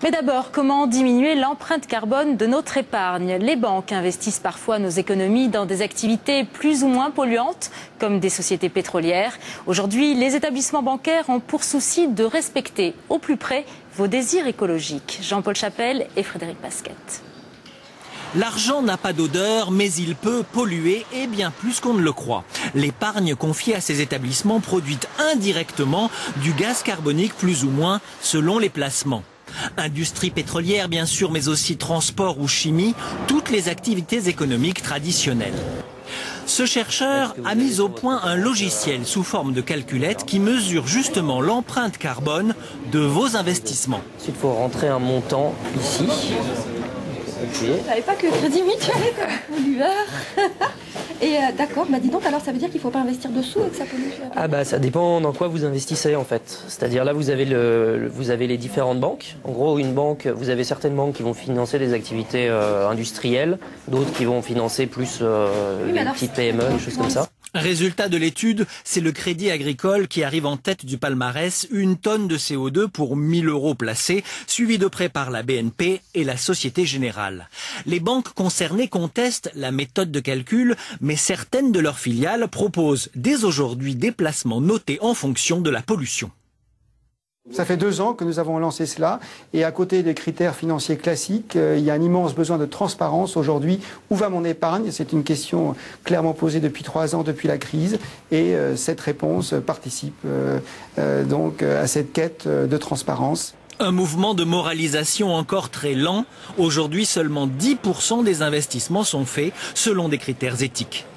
Mais d'abord, comment diminuer l'empreinte carbone de notre épargne? Les banques investissent parfois nos économies dans des activités plus ou moins polluantes, comme des sociétés pétrolières. Aujourd'hui, les établissements bancaires ont pour souci de respecter au plus près vos désirs écologiques. Jean-Paul Chapelle et Frédéric Pasquette. L'argent n'a pas d'odeur, mais il peut polluer et bien plus qu'on ne le croit. L'épargne confiée à ces établissements produit indirectement du gaz carbonique plus ou moins selon les placements. Industrie pétrolière bien sûr, mais aussi transport ou chimie, toutes les activités économiques traditionnelles. Ce chercheur a mis au point un logiciel sous forme de calculette qui mesure justement l'empreinte carbone de vos investissements. Ensuite, il faut rentrer un montant ici. Je ne savais pas que Crédit Mutuel était pollueur. Et d'accord, bah dis donc, alors ça veut dire qu'il ne faut pas investir dessous et que ça pollue? Ah bah ça dépend dans quoi vous investissez en fait. C'est-à-dire là vous avez les différentes banques. En gros une banque, vous avez certaines banques qui vont financer des activités industrielles, d'autres qui vont financer plus les petites PME, des choses comme ça. Résultat de l'étude, c'est le Crédit Agricole qui arrive en tête du palmarès, 1 tonne de CO2 pour 1 000 € placés, suivi de près par la BNP et la Société Générale. Les banques concernées contestent la méthode de calcul, mais certaines de leurs filiales proposent dès aujourd'hui des placements notés en fonction de la pollution. Ça fait 2 ans que nous avons lancé cela et à côté des critères financiers classiques, il y a un immense besoin de transparence aujourd'hui. Où va mon épargne? C'est une question clairement posée depuis 3 ans, depuis la crise, et cette réponse participe donc à cette quête de transparence. Un mouvement de moralisation encore très lent. Aujourd'hui, seulement 10% des investissements sont faits selon des critères éthiques.